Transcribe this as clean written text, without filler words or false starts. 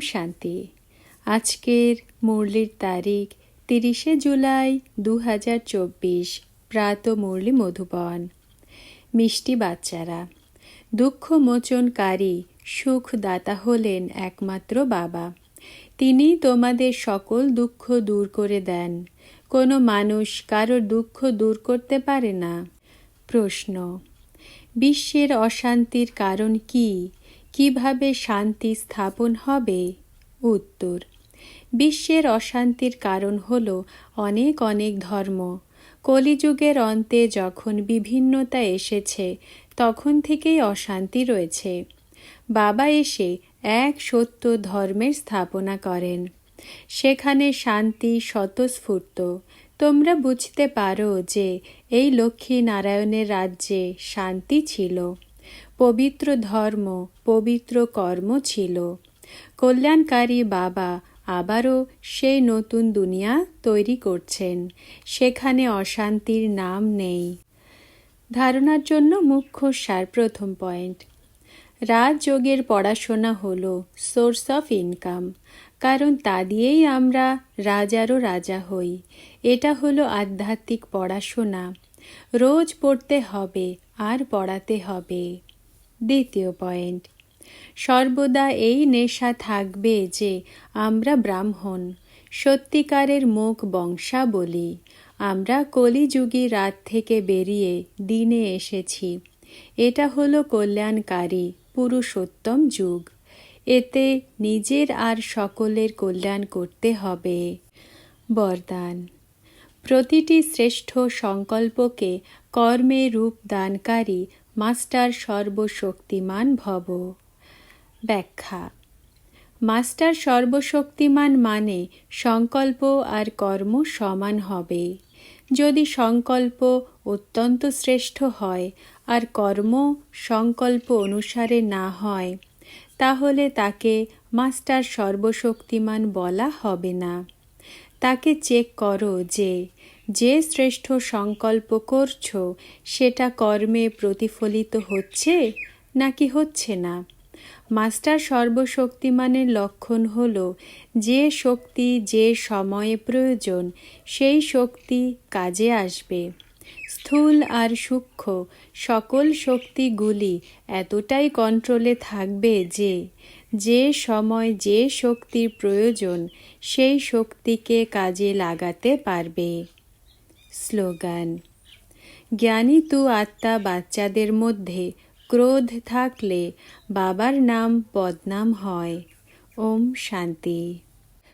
শান্তি। আজকের মুরলির তারিখ 30শে জুলাই 2024। প্রাত মুরলি মধুবন। মিষ্টি বাচ্চারা, দুঃখ মোচনকারী সুখদাতা হলেন একমাত্র বাবা। তিনি তোমাদের সকল দুঃখ দূর করে দেন। কোনো মানুষ কারোর দুঃখ দূর করতে পারে না। প্রশ্ন: বিশ্বের অশান্তির কারণ কি? কিভাবে শান্তি স্থাপন হবে? উত্তর: বিশ্বের অশান্তির কারণ হল অনেক অনেক ধর্ম। কলিযুগের অন্তে যখন বিভিন্নতা এসেছে তখন থেকেই অশান্তি রয়েছে। বাবা এসে এক সত্য ধর্মের স্থাপনা করেন। সেখানে শান্তি স্বতঃস্ফূর্ত। তোমরা বুঝতে পারো যে এই লক্ষ্মী নারায়ণের রাজ্যে শান্তি ছিল, পবিত্র ধর্ম, পবিত্র কর্ম ছিল। কল্যাণকারী বাবা আবারও সেই নতুন দুনিয়া তৈরি করছেন। সেখানে অশান্তির নাম নেই। ধারণার জন্য মুখ্য সার। প্রথম পয়েন্ট: রাজযোগের পড়াশোনা হলো সোর্স অফ ইনকাম, কারণ তা দিয়েই আমরা রাজারও রাজা হই। এটা হলো আধ্যাত্মিক পড়াশোনা। রোজ পড়তে হবে আর পড়াতে হবে। দ্বিতীয় পয়েন্ট: সর্বদা এই নেশা থাকবে যে আমরা ব্রাহ্মণ, সত্যিকারের মুখ বংশাবলী। আমরা কলিযুগী রাত থেকে বেরিয়ে দিনে এসেছি। এটা হলো কল্যাণকারী পুরুষোত্তম যুগ। এতে নিজের আর সকলের কল্যাণ করতে হবে। বরদান: প্রতিটি শ্রেষ্ঠ সংকল্পকে কর্মে রূপ দানকারী মাস্টার সর্বশক্তিমান ভব। ব্যাখ্যা: মাস্টার সর্বশক্তিমান মানে সংকল্প আর কর্ম সমান হবে। যদি সংকল্প অত্যন্ত শ্রেষ্ঠ হয় আর কর্ম সংকল্প অনুসারে না হয়, তাহলে তাকে মাস্টার সর্বশক্তিমান বলা হবে না। তাকে চেক করো যে যে শ্রেষ্ঠ সংকল্প করছো সেটা কর্মে প্রতিফলিত হচ্ছে নাকি হচ্ছে না। মাস্টার সর্বশক্তিমানের লক্ষণ হল যে শক্তি যে সময়ে প্রয়োজন সেই শক্তি কাজে আসবে। স্থূল আর সূক্ষ্ম সকল শক্তিগুলি এতটাই কন্ট্রোলে থাকবে যে যে সময় যে শক্তির প্রয়োজন সেই শক্তিকে কাজে লাগাতে পারবে। স্লোগান: জ্ঞানী তু আত্মা বাচ্চাদের মধ্যে ক্রোধ থাকলে বাবার নাম বদনাম হয়। ওম শান্তি।